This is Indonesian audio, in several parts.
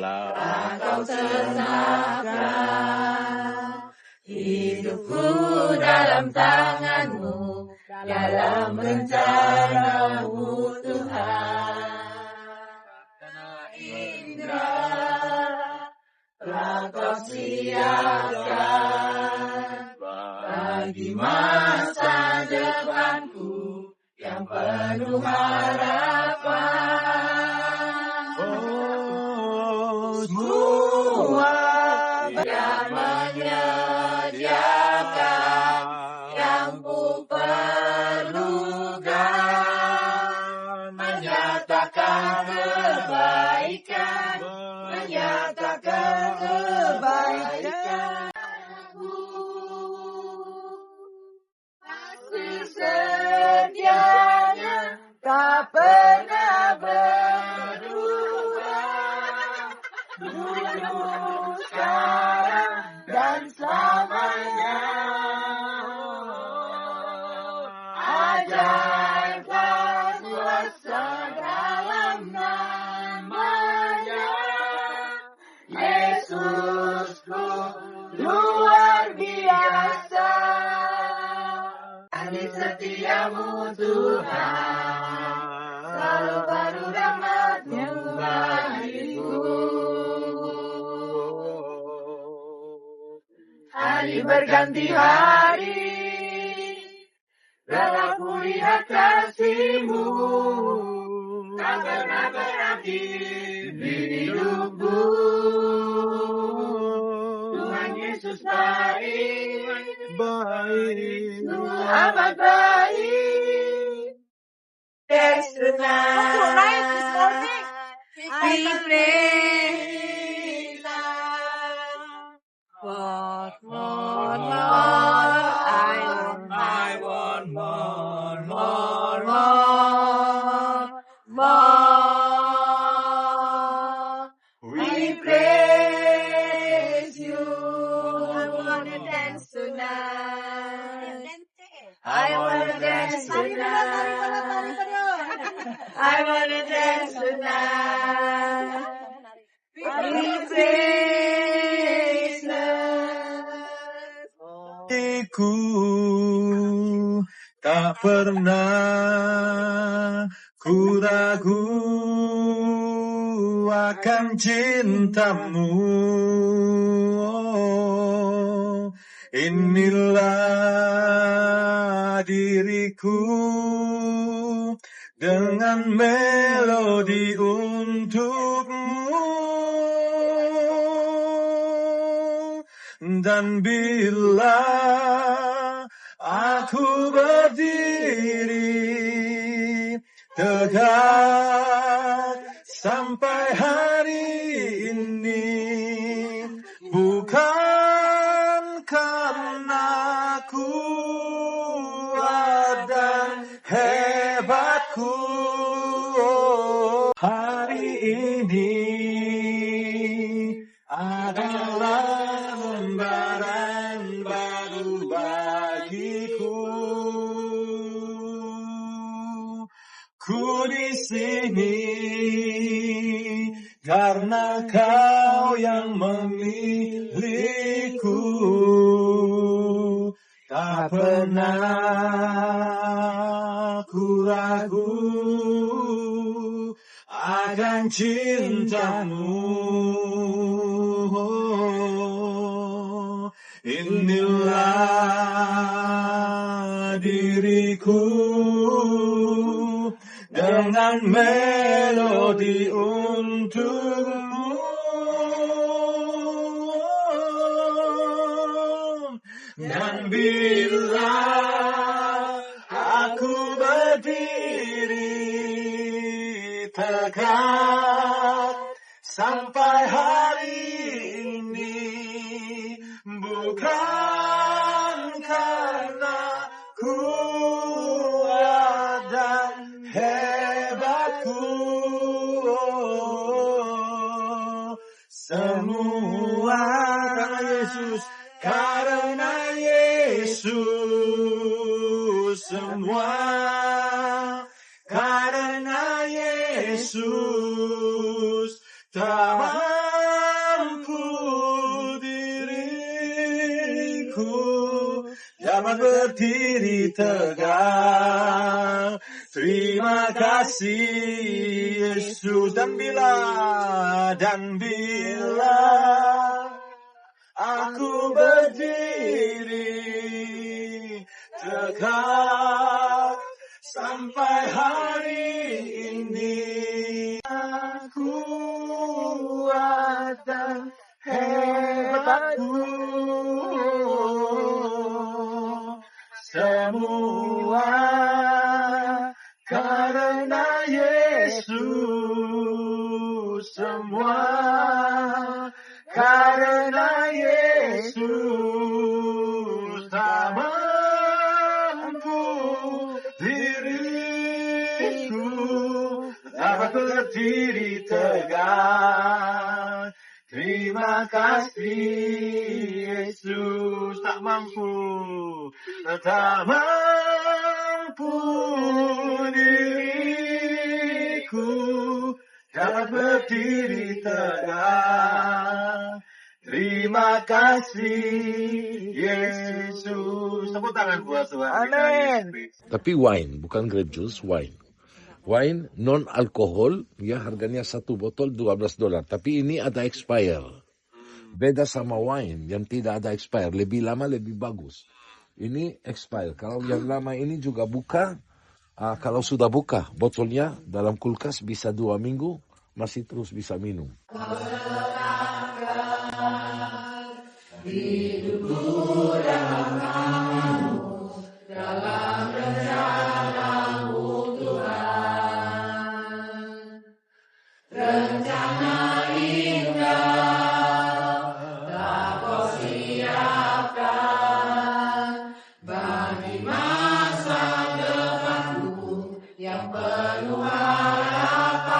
telah Kau tetapkan. Hidupku dalam tangan-Mu, dalam rencana-Mu Tuhan. Karena indah telah Kau siapkan bagi masa depanku yang penuh harapan. Oh, semua yang menyediakan yang ku perlukan, menyatakan kebaikan, menyatakan kebaikan. Kasih setianya tak pernah berubah, dulu, sekarang, dan selamanya. Ajaiblah kuasa dalam namanya, Yesusku luar biasa. Kasih setiamu Tuhan, selalu baru rahmat-Mu bagiku. Hari berganti hari, rela ku lihat kasih-Mu, tak pernah berakhir di hidupku. Tuhan Yesus baik, amat baik. There's tonight, we praise Lord. More, I want more. We praise You. I wanna dance tonight. I wanna dance tonight. I wanna dance tonight. We praise Lord. Ku tak pernah ku ragu akan cinta-Mu. Inilah diriku dengan melodi untuk-Mu. Dan bila aku berdiri tegak sampai hari ini, bukan karena kuat dan hebatku. Hari ini adalah lembaran baru bagiku. Ku di sini karena Kau yang memilihku. Tak pernah ku ragu akan cinta-Mu. Inilah diriku dengan melodi untuk-Mu. Dan bila aku berdiri tegak sampai hari ini, bukan karena kuat dan hebatku. Semua karena Yesus, semua karena Yesus, tak dapat berdiri tegak. Terima kasih Yesus. Dan bila aku berdiri tegak sampai hari ini, aku dan hebatku semua karena Yesus, semua karena Yesus. Tak mampu diriku dapat berdiri tegak. Terima kasih Yesus. Tak mampu diriku dapat berdiri tegak. Terima kasih Yesus. Tepuk tangan buat Tuhan. Amin. Tapi wine, bukan grape juice, wine. Wine non-alkohol, ya harganya satu botol $12. Tapi ini ada expire. Beda sama wine yang tidak ada expire. Lebih lama, lebih bagus. Ini expire. Kalau yang lama ini juga buka. Kalau sudah buka botolnya dalam kulkas bisa 2 minggu. Masih terus bisa minum. Hidupku dalam kamu, dalam rencana-Mu Tuhan. Rencana indah tak Kau siapkan bagi masa depanku yang penuh harapan.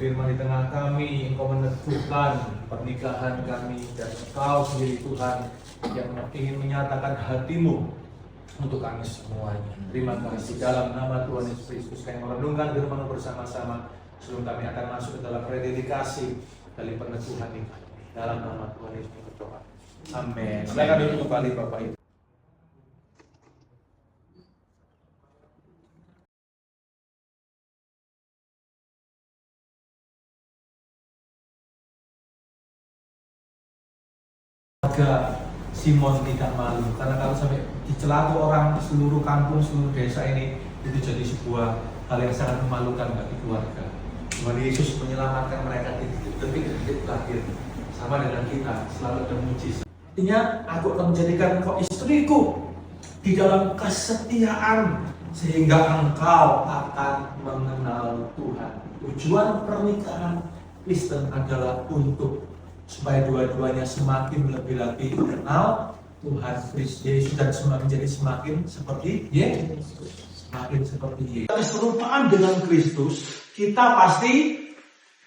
Firman di tengah kami, Engkau meneguhkan pernikahan kami, dan Engkau sendiri Tuhan yang ingin menyatakan hati-Mu untuk kami semuanya. Terima kasih. Dalam nama Tuhan Yesus Kristus kami merenungkan firman bersama-sama sebelum kami akan masuk ke dalam rededikasi dari peneguhan ini. Dalam nama Tuhan Yesus berdoa. Amin. Silakan duduk kembali Bapak Ibu. Simon tidak malu, karena kalau sampai dicela orang seluruh kampung, seluruh desa ini, itu jadi sebuah hal yang sangat memalukan bagi keluarga. Tuhan Yesus menyelamatkan mereka di detik-detik terakhir, sama dengan kita, selalu ada mujizat. Artinya, aku akan menjadikan engkau istriku di dalam kesetiaan, sehingga engkau akan mengenal Tuhan. Tujuan pernikahan Kristen adalah untuk supaya dua-duanya semakin lebih lagi mengenal Tuhan Kristus Yesus dan menjadi semakin seperti Yesus. Semakin seperti Yesus. Keserupaan dengan Kristus, kita pasti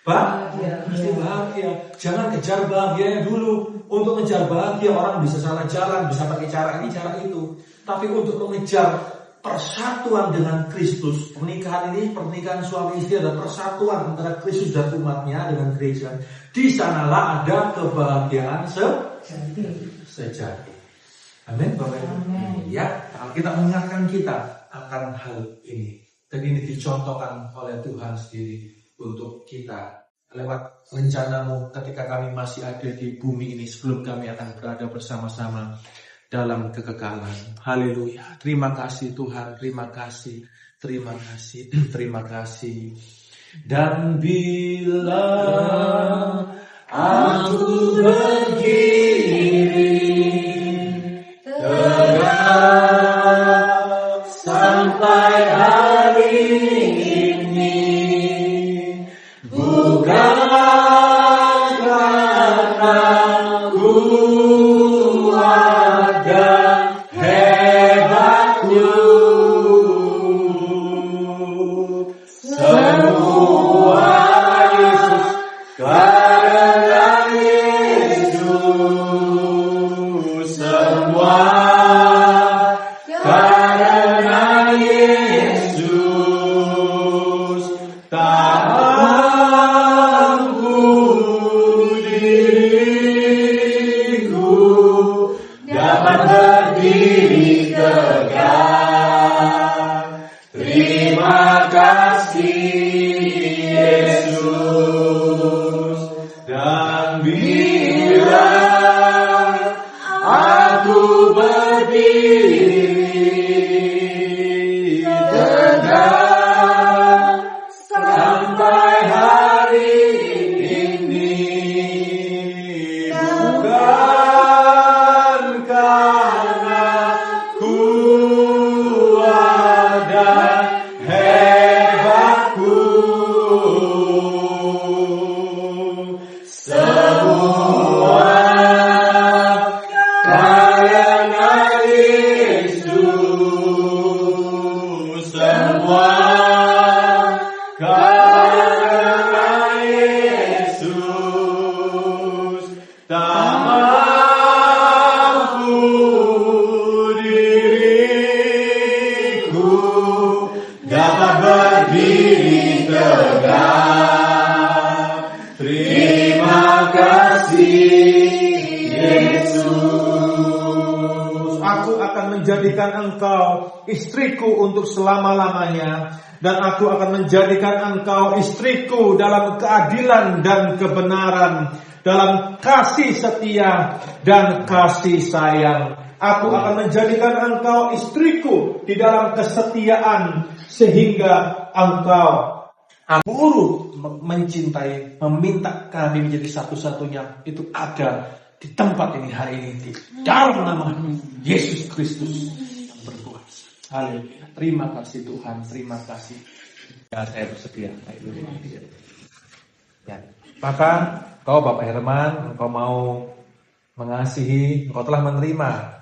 Mesti bahagia. Jangan kejar bahagianya dulu. Untuk mengejar bahagia orang bisa salah jalan, bisa pakai cara ini, cara itu. Tapi untuk mengejar persatuan dengan Kristus, pernikahan ini, pernikahan suami istri adalah persatuan antara Kristus dan umatnya dengan gereja. Di sanalah ada kebahagiaan sejati. Amin, Bapak Ibu. Ya, kita mengingatkan kita akan hal ini. Dan ini dicontohkan oleh Tuhan sendiri untuk kita. Lewat rencanamu ketika kami masih ada di bumi ini, sebelum kami akan berada bersama-sama dalam kekekalan. Haleluya. Terima kasih Tuhan, terima kasih, terima kasih, terima kasih. Dan bila aku berdiri tegak sampai hari ini, bukan karena kuat dan hebatku, semua Yesus, karena Yesus, semua karena Yesus, tak mampu diriku dapat berdiri tegak. Terima kasih Yesus. Dan bila aku berdiri tegak sampai hari ini, bukan karena kuat dan hebatku, semua karena Yesus, semua karena Yesus, tak mampu diriku dapat berdiri tegak. Terima kasih Yesus. Aku akan menjadikan engkau istriku untuk selama-lamanya, dan aku akan menjadikan engkau istriku dalam keadilan dan kebenaran, dalam kasih setia dan kasih sayang. Aku akan menjadikan engkau istriku di dalam kesetiaan, sehingga engkau buru mencintai, meminta kami menjadi satu-satunya. Itu ada di tempat ini hari ini, di dalam nama Yesus Kristus yang berkuasa. Haleluya. Terima kasih Tuhan, terima kasih. Ya, saya bersedia. Ya. Maka kau Bapak Herman, engkau mau mengasihi, engkau telah menerima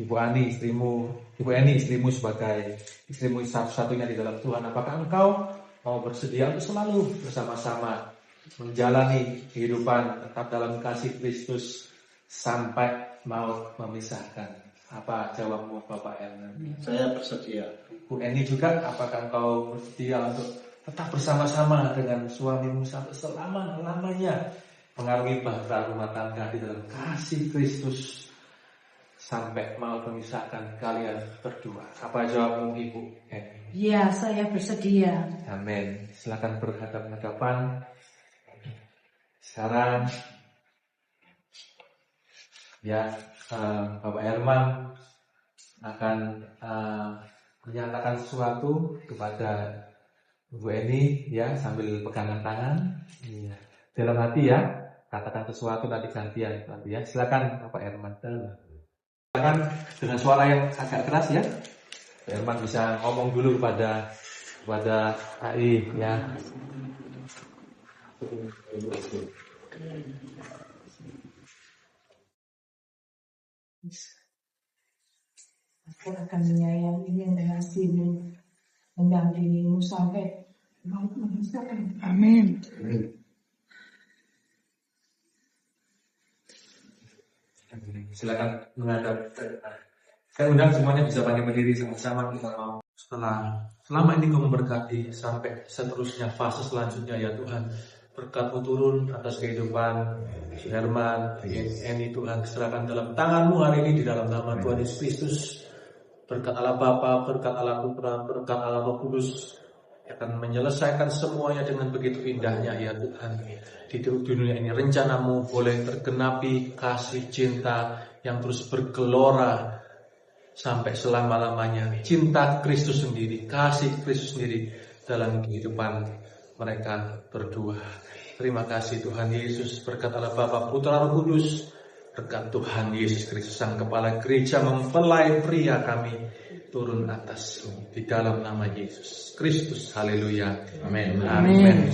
Ibu Ani istrimu sebagai istrimu satu-satunya di dalam Tuhan. Apakah engkau mau bersedia untuk selalu bersama-sama menjalani kehidupan tetap dalam kasih Kristus sampai maut memisahkan? Apa jawabmu Bapak Herman? Saya bersedia. Bu Eni juga, apakah engkau bersedia untuk tetap bersama-sama dengan suamimu sampai selama-lamanya, mengarungi bahtera rumah tangga di dalam kasih Kristus sampai mau memisahkan kalian berdua? Apa jawabmu Ibu Eni? Ya, saya bersedia. Amin. Silakan berhadapan. Sekarang ya, Bapak Herman akan menyatakan sesuatu kepada Bu Eni ya, sambil pegangan tangan. Iya. Dalam hati ya, katakan sesuatu nanti gantian nanti ya. Silakan Bapak Herman. Silakan dengan suara yang agak keras ya. Pak Herman bisa ngomong dulu kepada AI ya. Aku akan menyayangimu, mengasihimu, mendampingimu sampai mau memisahkan. Amin. Silakan menghadap. Saya undang semuanya bisa bangkit berdiri sama-sama kita mau. Selama ini Kau memberkati sampai seterusnya fase selanjutnya ya Tuhan. Berkat-Mu turun atas kehidupan Herman, Eni Tuhan, serahkan dalam tangan-Mu hari ini di dalam nama Tuhan Yesus Kristus. Berkat Allah Bapa, berkat Allah Putra, berkat Allah Roh Kudus akan menyelesaikan semuanya dengan begitu indahnya ya Tuhan. Di dunia ini rencana-Mu boleh tergenapi, kasih cinta yang terus bergelora sampai selama-lamanya. Cinta Kristus sendiri, kasih Kristus sendiri dalam kehidupan mereka berdua. Terima kasih Tuhan Yesus, berkat Allah Bapa, Putra, Roh Kudus, berkat Tuhan Yesus Kristus Sang Kepala Gereja, mempelai pria kami, turun atas di dalam nama Yesus Kristus. Haleluya. Amin. Amin.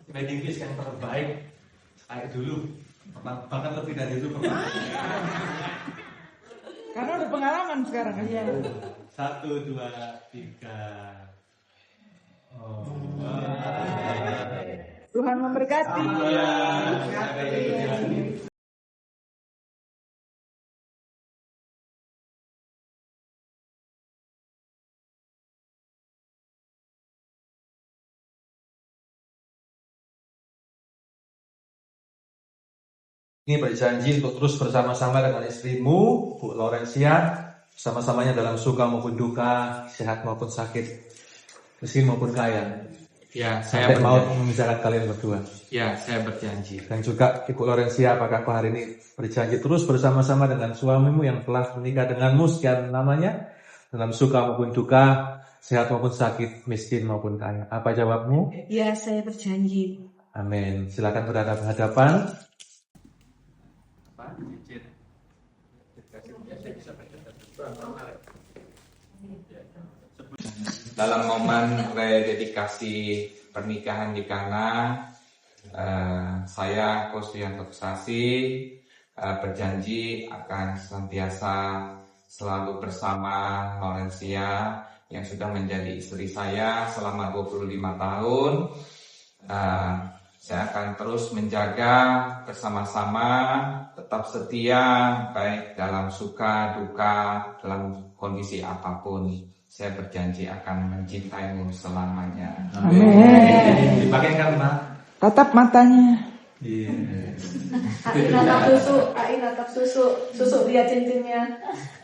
Wedding kiss yang terbaik kayak dulu, bahkan lebih dari dulu. Karena udah pengalaman sekarang ya. 1, 2, 3. Tuhan memberkati. Ini berjanji untuk terus bersama-sama dengan istrimu, Bu Laurencia, bersama-samanya dalam suka maupun duka, sehat maupun sakit, miskin maupun kaya. Ya, saya Sampai mau memisahkan kalian berdua. Ya, saya berjanji. Dan juga Ibu Laurencia, apakah kau hari ini berjanji terus bersama-sama dengan suamimu yang telah menikah denganmu sekian lamanya, dalam suka maupun duka, sehat maupun sakit, miskin maupun kaya? Apa jawabmu? Ya, saya berjanji. Amin. Silakan berhadapan-hadapan. Dalam momen rededikasi pernikahan di Kana, saya Kostrianto Sasi berjanji akan senantiasa selalu bersama Laurencia yang sudah menjadi istri saya selama 25 tahun. Saya akan terus menjaga bersama-sama, tetap setia, baik dalam suka, duka, dalam kondisi apapun. Saya berjanji akan mencintaimu selamanya. Amin. Dipakaikan, Pak. Tatap matanya. Iya. Natap susu dia cincinnya.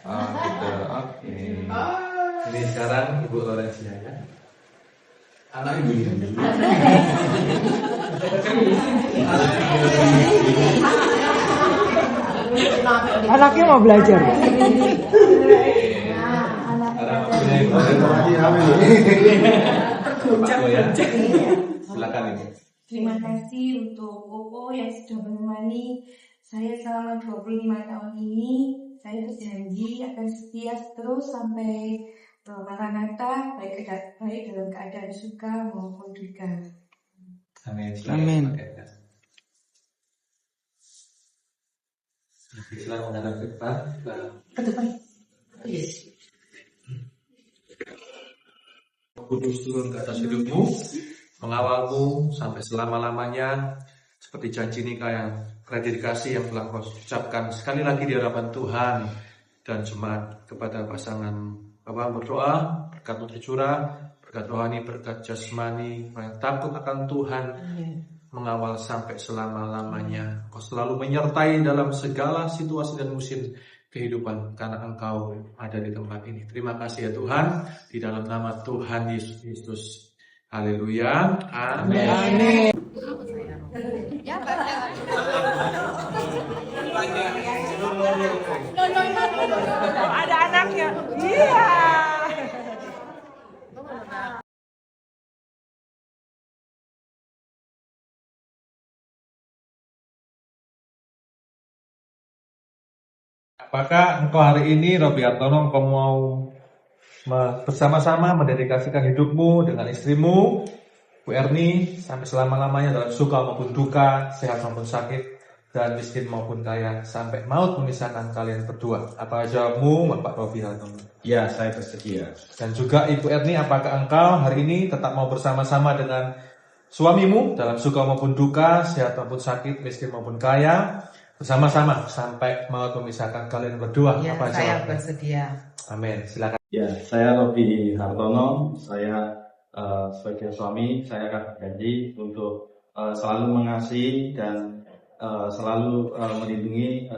Oh, gitu. Oke. Ini sekarang Ibu Laurencia ya. Anak ibu ini. Anaknya mau belajar. Silakan Ibu. Terima kasih untuk Koko yang sudah menemani saya selama 25 tahun ini. Saya berjanji akan setia terus sampai Maranatha, baik dalam keadaan suka maupun duka. Amin. Amin. Silakan menghadap ke depan. Ke depan. Kudus turun ke atas hidupmu, mengawalmu sampai selama-lamanya, seperti janji nikah yang rededikasi yang telah kau ucapkan sekali lagi di hadapan Tuhan dan jemaat kepada pasangan. Bapak berdoa, berkat tercurah, berkat rohani, berkat jasmani, yang takut akan Tuhan, mengawal sampai selama-lamanya. Kau selalu menyertai dalam segala situasi dan musim kehidupan, karena Engkau ada di tempat ini. Terima kasih ya Tuhan, di dalam nama Tuhan Yesus Kristus. Haleluya. Amin. Amin. Ada anaknya. Iya. Apakah engkau hari ini, Robi Artono, engkau mau bersama-sama mendedikasikan hidupmu dengan istrimu, Bu Erni, sampai selama-lamanya dalam suka maupun duka, sehat maupun sakit, dan miskin maupun kaya, sampai maut memisahkan kalian berdua? Apa jawabmu, Bapak Robi Artono? Ya, saya bersedia. Dan juga Ibu Erni, apakah engkau hari ini tetap mau bersama-sama dengan suamimu dalam suka maupun duka, sehat maupun sakit, miskin maupun kaya, bersama-sama sampai maut memisahkan kalian berdua. Ya, Apa saya jawabnya? bersedia. Amin. Silakan. Ya, saya Robi Hartono. Saya sebagai suami, saya akan berjanji untuk selalu mengasihi dan selalu melindungi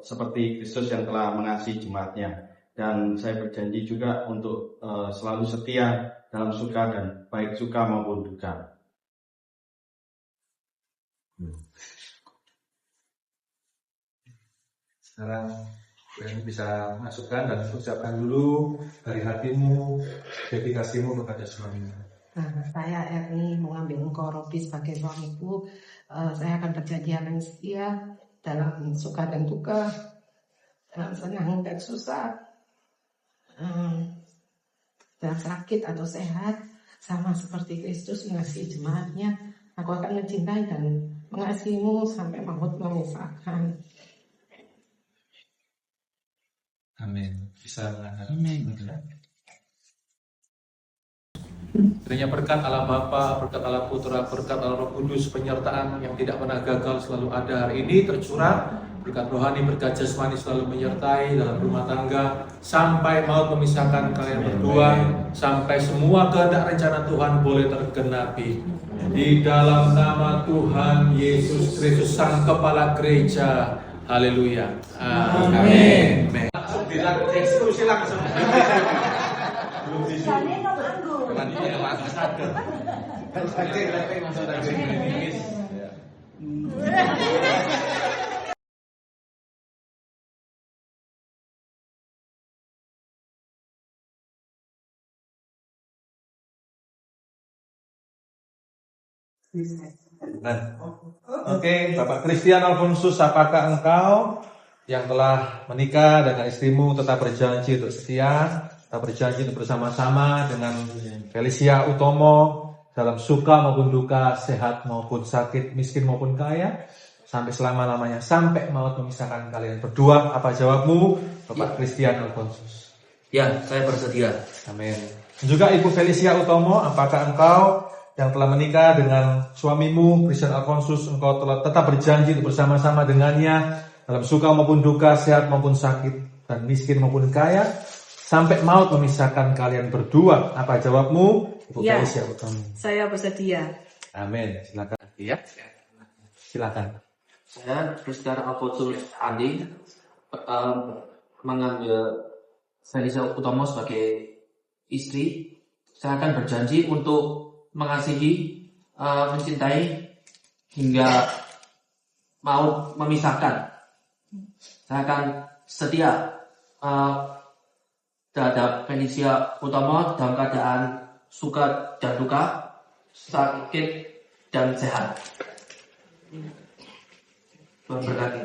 seperti Kristus yang telah mengasihi jemaatnya. Dan saya berjanji juga untuk selalu setia dalam suka dan baik suka maupun duka. Sekarang kalian bisa masukkan dan ucapkan dulu dari hatimu, dedikasimu kepada suamimu. Saya Erni mengambil engkau Robi sebagai suamiku. Saya akan berjanji akan setia dalam suka dan duka, dalam senang dan susah, dalam sakit atau sehat, sama seperti Kristus mengasihi jemaatnya. Aku akan mencintai dan mengasihimu sampai maut memisahkan. Amin. Bisa mengangkat. Amin. Kiranya berkat Allah Bapa, berkat Allah Putra, berkat Allah Roh Kudus, penyertaan yang tidak pernah gagal selalu ada hari ini tercurah. Berkat rohani, berkat jasmani selalu menyertai dalam rumah tangga sampai maut memisahkan kalian berdua, sampai semua kehendak rencana Tuhan boleh tergenapi. Di dalam nama Tuhan Yesus Kristus Sang Kepala Gereja. Haleluya. Amin. Eksekusi langsung. Oke, Bapak Christian Alfonsus, apakah engkau yang telah menikah dengan istrimu tetap berjanji untuk setia, tetap berjanji untuk bersama-sama dengan Felicia Utomo dalam suka maupun duka, sehat maupun sakit, miskin maupun kaya, sampai selama-lamanya, sampai maut memisahkan kalian berdua? Apa jawabmu, Bapak Christian Alfonsus? Ya, saya bersedia. Amin. Juga Ibu Felicia Utomo, apakah engkau yang telah menikah dengan suamimu Christian Alfonsus, engkau telah tetap berjanji untuk bersama-sama dengannya dalam suka maupun duka, sehat maupun sakit, dan miskin maupun kaya, sampai maut memisahkan kalian berdua? Apa jawabmu, Ibu Felicia Utomo? Saya bersedia. Amin. Silakan. Ya. Silakan. Saya Christian Alfonsus Andi mengambil Felicia Utomo sebagai istri. Saya akan berjanji untuk mengasihi, mencintai hingga maut memisahkan. Saya akan setia terhadap Felicia Utomo dalam keadaan suka dan duka, sakit dan sehat. Tuhan berkati.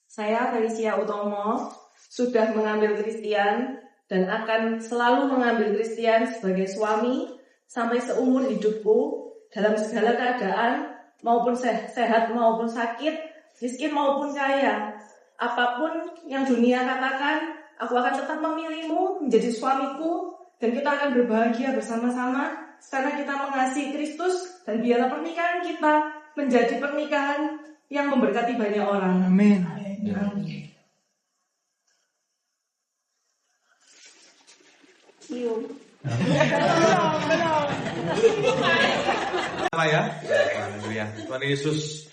Saya Felicia Utomo sudah mengambil Christian dan akan selalu mengambil Christian sebagai suami sampai seumur hidupku dalam segala keadaan, maupun sehat maupun sakit, miskin maupun kaya. Apapun yang dunia katakan, aku akan tetap memilihmu menjadi suamiku, dan kita akan berbahagia bersama-sama karena kita mengasihi Kristus, dan biarlah pernikahan kita menjadi pernikahan yang memberkati banyak orang. Amin. Amin. Ya, haleluya. Tuhan Yesus,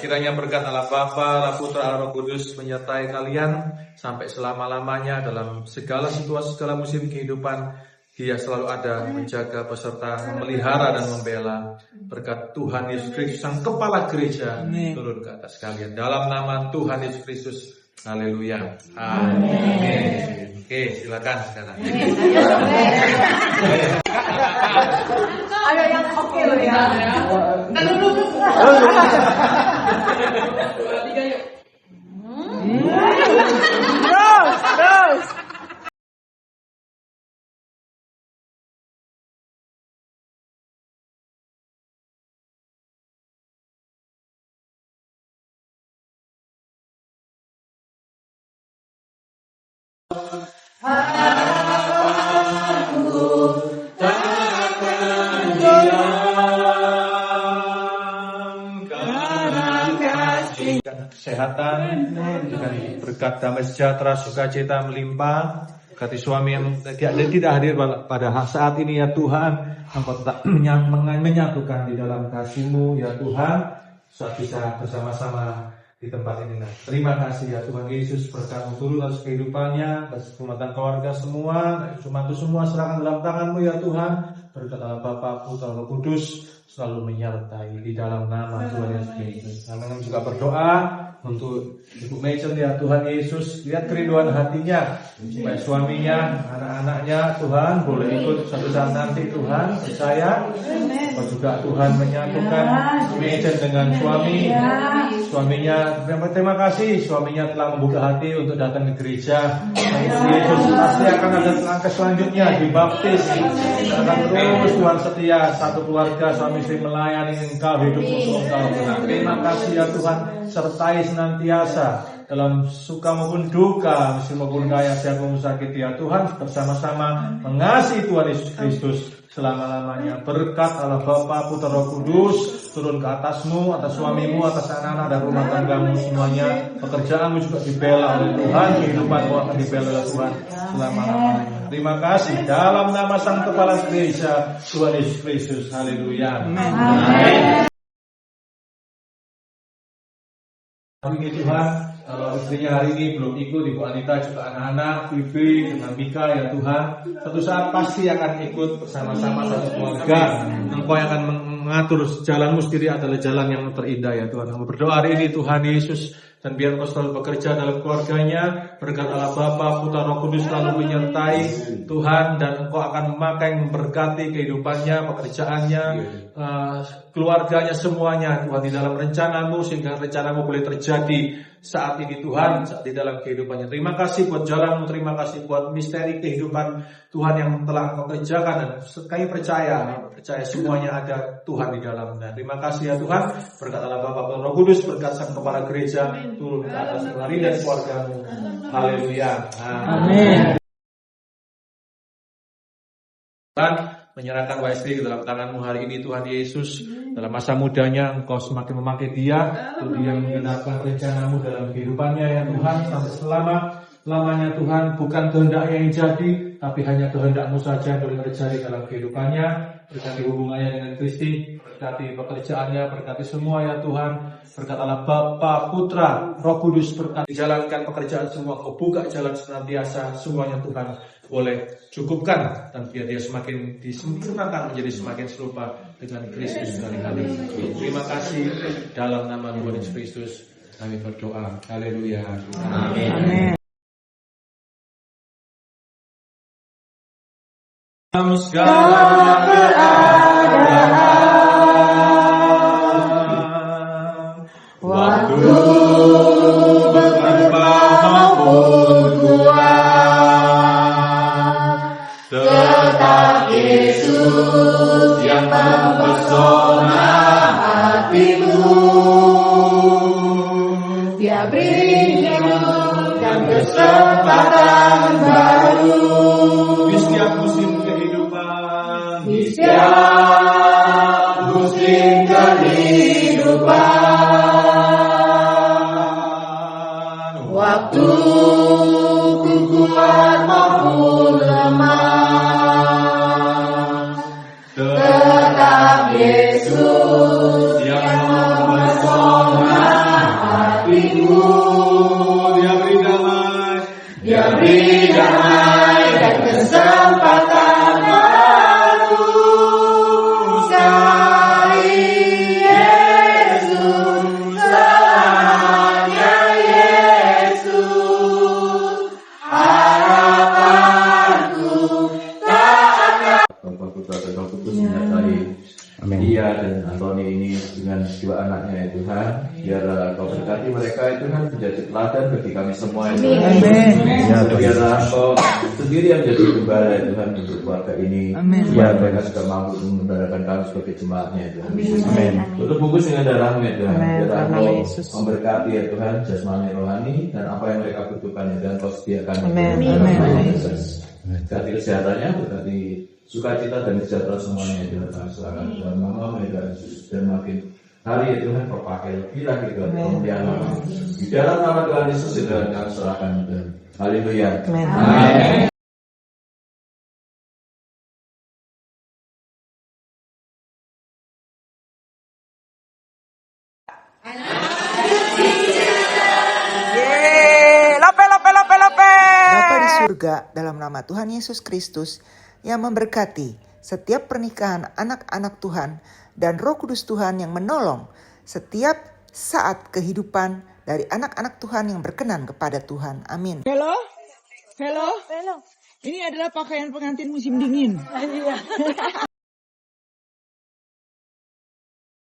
kiranya berkat Allah Bapa, Allah Putra, Allah Roh Kudus menyertai kalian sampai selama-lamanya dalam segala situasi, segala musim kehidupan. Dia selalu ada menjaga, peserta, memelihara dan membela. Berkat Tuhan Yesus Kristus, Sang Kepala Gereja, turun ke atas kalian. Dalam nama Tuhan Yesus Kristus. Haleluya. Amin. Oke, silakan sekarang. Ada yang oke loh ya. Terus. Karena kesehatan, dengan berkat damai sejahtera, sukacita melimpah. Berkati suami yang tidak hadir pada saat ini ya Tuhan, Engkau tetap menyatukan di dalam kasih-Mu ya Tuhan, saat bisa bersama-sama di tempat ini. Nah, terima kasih ya Tuhan Yesus, berkat-Mu turun atas kehidupannya, atas rumah dan keluarga semua, cuma itu semua serahkan dalam tangan-Mu ya Tuhan. Berkat Allah Bapa, Putra, Roh Kudus selalu menyertai di dalam nama Tuhan Yesus Kristus. Kami juga berdoa untuk Ibu Mechen ya Tuhan Yesus, lihat kerinduan hatinya supaya suaminya, anak-anaknya Tuhan boleh ikut suatu saat nanti Tuhan, percaya bahwa juga Tuhan menyatukan Mechen dengan suaminya. Terima kasih suaminya telah membuka hati untuk datang ke gereja. Yesus pasti akan ada langkah selanjutnya, dibaptis, akan terus Tuhan setia satu keluarga suami istri melayani Engkau, hidup untuk Engkau. Terima kasih ya Tuhan, sertai senantiasa dalam suka maupun duka, miskin maupun kaya, sehat maupun sakit ya Tuhan, bersama-sama mengasihi Tuhan Yesus Kristus selama-lamanya. Berkat Allah Bapa, Putra, Roh Kudus turun ke atasmu, atas suamimu, atas anak-anak dan rumah tanggamu semuanya. Pekerjaanmu juga dibela oleh Tuhan, kehidupanmu akan dibela oleh Tuhan selama-lamanya. Terima kasih dalam nama Sang Kepala Gereja Tuhan Yesus Kristus. Haleluya. Amin. Amin Tuhan, kalau istrinya hari ini belum ikut, Ibu Anita juga anak-anak, Vivi dengan Mika ya Tuhan, suatu saat pasti akan ikut bersama-sama satu keluarga. Engkau yang akan mengatur jalanmu sendiri adalah jalan yang terindah ya Tuhan. Kami berdoa hari ini Tuhan Yesus, dan biar Engkau selalu bekerja dalam keluarganya. Berkat Allah Bapa, Putra, Roh Kudus selalu menyertai Tuhan, dan Engkau akan memakai memberkati kehidupannya, pekerjaannya, keluarganya, semuanya Tuhan di dalam rencanamu, sehingga rencanamu boleh terjadi saat ini Tuhan, saat di dalam kehidupannya. Terima kasih buat jalanmu, terima kasih buat misteri kehidupan Tuhan yang telah Engkau kerjakan, dan kami percaya semuanya ada Tuhan di dalamnya. Terima kasih ya Tuhan, berkat Allah Bapa dan Roh Kudus, berkat Sang Kepala Gereja turun ke atas hari dan keluargamu. Haleluya. Amin. Tuhan, menyerahkan istri ke dalam tangan-Mu hari ini Tuhan Yesus. Dalam masa mudanya Engkau semakin memakai dia untuk dia menggenapkan rencana-Mu dalam kehidupannya ya Tuhan, sampai selamanya Tuhan. Bukan kehendaknya yang jadi, tapi hanya kehendak-Mu saja yang boleh terjadi dalam kehidupannya. Berkati hubungannya dengan Kristi, berkati pekerjaannya, berkati semua ya Tuhan. Berkat Allah Bapa, Putra, Roh Kudus, berkati jalankan pekerjaan semua. Kau buka jalan senantiasa semuanya Tuhan boleh cukupkan, dan biar dia semakin disempurnakan menjadi semakin serupa dengan Kristus hari-hari. Terima kasih dalam nama Tuhan Yesus Kristus kami berdoa. Haleluya. Amin. Segala keadaan, waktu berlimpah maupun kurang, tetap Yesus yang mempesona hatimu. Dia beri hidup dan kesempatan baru di setiap musim kehidupan, di setiap musim kehidupan. Waktu ku kuat maupun lemah, tetap Yesus yang mempesona hatimu. Dia beri damai dan kesempatan baru. Sekali Yesus, selamanya Yesus, harapanku tak akan. Bapak Putra dan Roh Kudus menyertai dia dan Antoni ini dengan dua anaknya ya Tuhan. Biar Kau berkati mereka ya Tuhan, menjadi teladan bagi kami semua ya Tuhan. Biarlah Kau sendiri yang menjadi gembala ya Tuhan untuk keluarga ini. Biar mereka juga mampu membanggakan kami sebagai jemaatnya ya Tuhan. Amin. Tutup bungkus dengan darah-Mu ya Tuhan. Biarlah Kau memberkati ya Tuhan jasmani rohani, dan apa yang mereka butuhkan ya Tuhan Kau sediakan. Amin. Berkati kesehatannya, berkati sukacita dan sejahtera semuanya ya Tuhan. Serahkan Tuhan Mama ya Tuhan Yesus, dan makin Hari Tuhan kau pakai lebih lagi Tuhan, kemudian di dalam nama Tuhan Yesus Tuhan kami serahkan Tuhan. Haleluya. Amin. Bapa di surga, dalam nama Tuhan Yesus Kristus yang memberkati setiap pernikahan anak-anak Tuhan dan Roh Kudus Tuhan yang menolong setiap saat kehidupan dari anak-anak Tuhan yang berkenan kepada Tuhan. Amin. Halo. Ini adalah pakaian pengantin musim dingin.